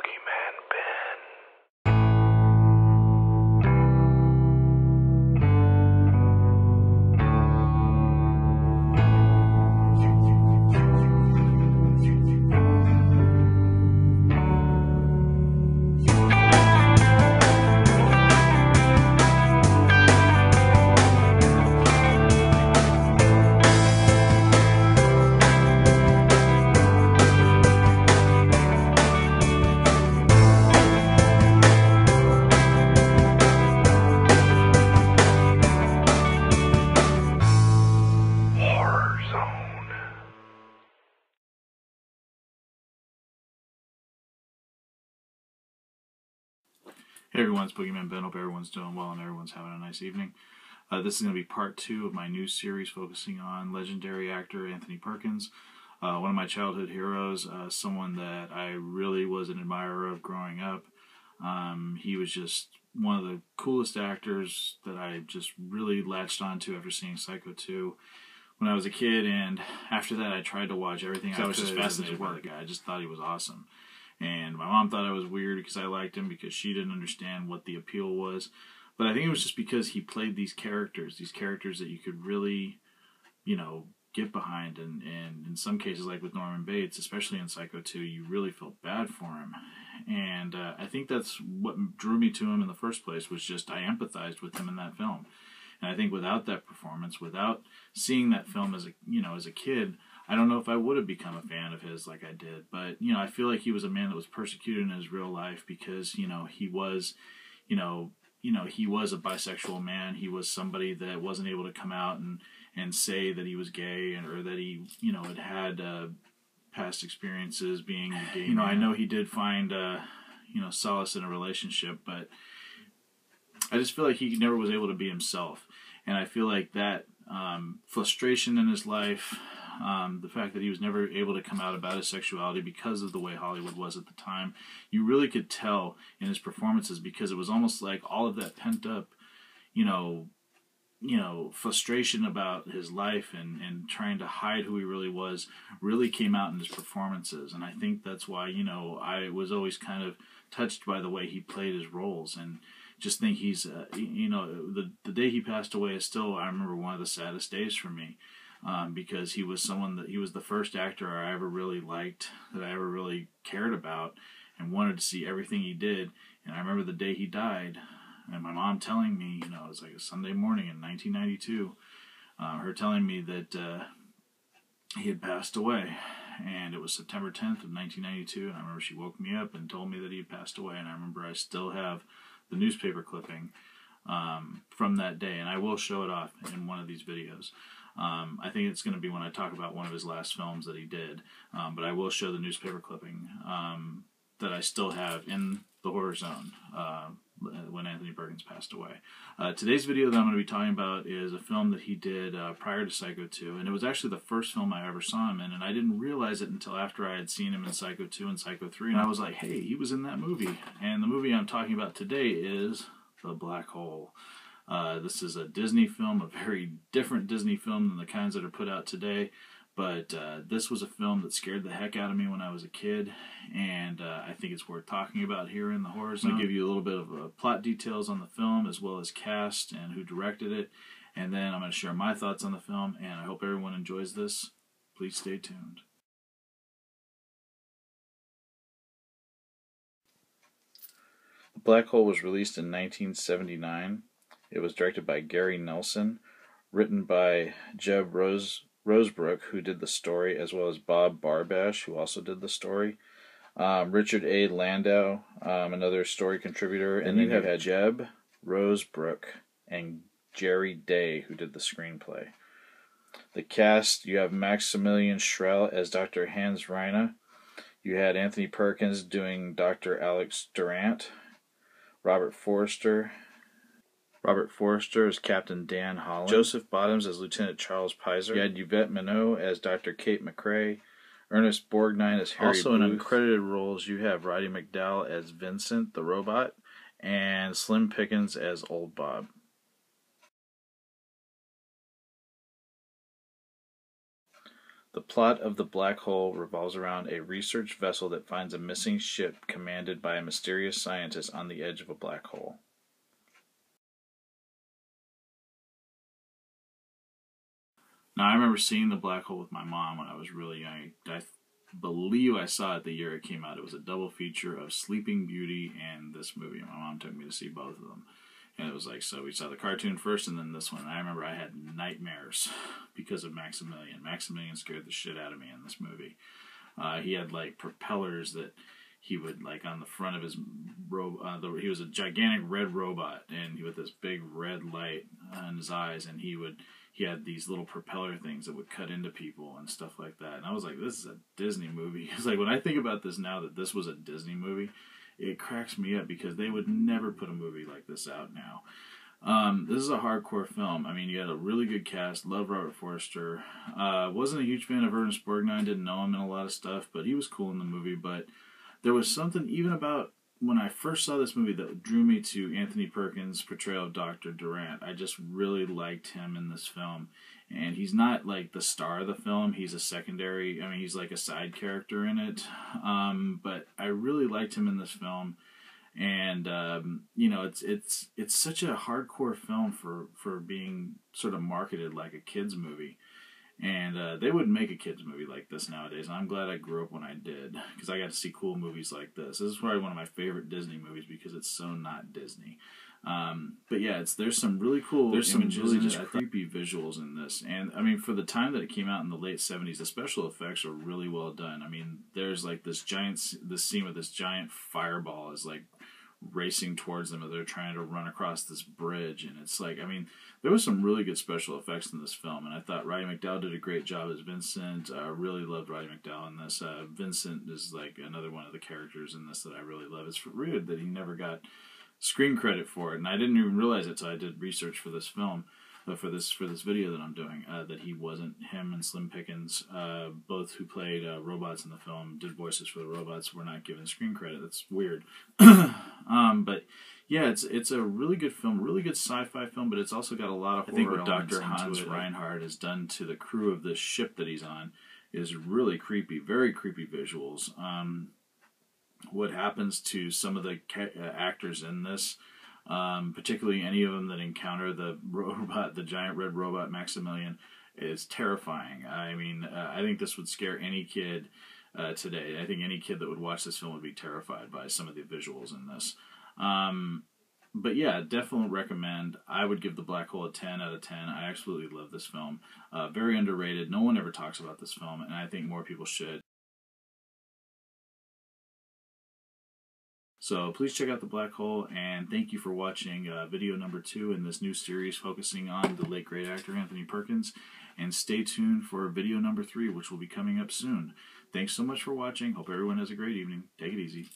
Boogeyman Ben. Hey everyone, it's Boogeyman Ben. Hope everyone's doing well and everyone's having a nice evening. This is going to be part 2 of my new series focusing on legendary actor Anthony Perkins. One of my childhood heroes, someone that I really was an admirer of growing up. He was just one of the coolest actors that I just really latched onto after seeing Psycho 2 when I was a kid, and after that I tried to watch everything. I was just fascinated by the guy. I just thought he was awesome. And my mom thought I was weird because I liked him because she didn't understand what the appeal was. But I think it was just because he played these characters that you could really, get behind. And in some cases, like with Norman Bates, especially in Psycho 2, you really felt bad for him. And I think that's what drew me to him in the first place, was just I empathized with him in that film. And I think without that performance, without seeing that film as a kid, I don't know if I would have become a fan of his like I did. But, I feel like he was a man that was persecuted in his real life because, he was, he was a bisexual man. He was somebody that wasn't able to come out and say that he was gay or that he, had past experiences being gay. I know he did find, solace in a relationship, but I just feel like he never was able to be himself. And I feel like that frustration in his life, the fact that he was never able to come out about his sexuality because of the way Hollywood was at the time, you really could tell in his performances, because it was almost like all of that pent up, frustration about his life and trying to hide who he really was really came out in his performances. And I think that's why, I was always kind of touched by the way he played his roles, and just think he's, the day he passed away is still, I remember, one of the saddest days for me. Because he was he was the first actor I ever really liked, that I ever really cared about and wanted to see everything he did. And I remember the day he died, and my mom telling me, it was like a Sunday morning in 1992, her telling me that he had passed away. And it was September 10th of 1992, and I remember she woke me up and told me that he had passed away. And I remember I still have the newspaper clipping from that day, and I will show it off in one of these videos. I think it's going to be when I talk about one of his last films that he did, but I will show the newspaper clipping that I still have in the horror zone when Anthony Perkins passed away. Today's video that I'm going to be talking about is a film that he did prior to Psycho 2, and it was actually the first film I ever saw him in, and I didn't realize it until after I had seen him in Psycho 2 and Psycho 3, and I was like, hey, he was in that movie. And the movie I'm talking about today is The Black Hole. This is a Disney film, a very different Disney film than the kinds that are put out today, but this was a film that scared the heck out of me when I was a kid, and I think it's worth talking about here in the horror zone. I'm going to give you a little bit of plot details on the film, as well as cast and who directed it, and then I'm going to share my thoughts on the film, and I hope everyone enjoys this. Please stay tuned. The Black Hole was released in 1979. It was directed by Gary Nelson, written by Jeb Rosebrook, who did the story, as well as Bob Barbash, who also did the story. Richard A. Landau, another story contributor, and then you have Jeb Rosebrook and Jerry Day, who did the screenplay. The cast, you have Maximilian Schell as Dr. Hans Reina. You had Anthony Perkins doing Dr. Alex Durant. Robert Forster as Captain Dan Holland. Joseph Bottoms as Lieutenant Charles Pizer. You had Yvette Minot as Dr. Kate McRae. Ernest Borgnine as Harry Booth. Also in uncredited roles, you have Roddy McDowall as Vincent the Robot, and Slim Pickens as Old Bob. The plot of The Black Hole revolves around a research vessel that finds a missing ship commanded by a mysterious scientist on the edge of a black hole. Now, I remember seeing The Black Hole with my mom when I was really young. I believe I saw it the year it came out. It was a double feature of Sleeping Beauty and this movie. My mom took me to see both of them. And it was like, so we saw the cartoon first and then this one. And I remember I had nightmares because of Maximilian. Maximilian scared the shit out of me in this movie. He had like propellers that he would, like, on the front of his he was a gigantic red robot, and with this big red light in his eyes, and he had these little propeller things that would cut into people and stuff like that. And I was like, this is a Disney movie. It's like, when I think about this now, that this was a Disney movie, it cracks me up because they would never put a movie like this out now. This is a hardcore film. I mean, you had a really good cast. Love Robert Forster. Wasn't a huge fan of Ernest Borgnine. Didn't know him in a lot of stuff, but he was cool in the movie. But there was something even about when I first saw this movie that drew me to Anthony Perkins' portrayal of Dr. Durant. I just really liked him in this film. And he's not like the star of the film. He's a secondary, I mean, he's like a side character in it. But I really liked him in this film. And, you know, it's such a hardcore film for being sort of marketed like a kid's movie. And they wouldn't make a kid's movie like this nowadays. And I'm glad I grew up when I did, because I got to see cool movies like this. This is probably one of my favorite Disney movies because it's so not Disney. But yeah, there's some really cool images, really just creepy visuals in this. And I mean, for the time that it came out in the late 70s, the special effects are really well done. I mean, there's like this scene with this giant fireball is like racing towards them as they're trying to run across this bridge, and it's like, I mean, there was some really good special effects in this film, and I thought Roddy McDowall did a great job as Vincent. I really loved Roddy McDowall in this. Vincent is like another one of the characters in this that I really love. It's weird that he never got screen credit for it, and I didn't even realize it until I did research for this film, for this video that I'm doing, that he wasn't. Him and Slim Pickens, both who played robots in the film, did voices for the robots, were not given screen credit. That's weird. But yeah, it's a really good film, really good sci-fi film, but it's also got a lot of horror. I think what Dr. Hans Reinhardt has done to the crew of this ship that he's on is really creepy, very creepy visuals. What happens to some of the actors in this, particularly any of them that encounter the robot, the giant red robot Maximilian, is terrifying. I mean, I think this would scare any kid today. I think any kid that would watch this film would be terrified by some of the visuals in this. But yeah, definitely recommend. I would give The Black Hole a 10 out of 10. I absolutely love this film. Very underrated. No one ever talks about this film, and I think more people should. So please check out The Black Hole, and thank you for watching video number 2 in this new series focusing on the late great actor Anthony Perkins. And stay tuned for video number 3, which will be coming up soon. Thanks so much for watching. Hope everyone has a great evening. Take it easy.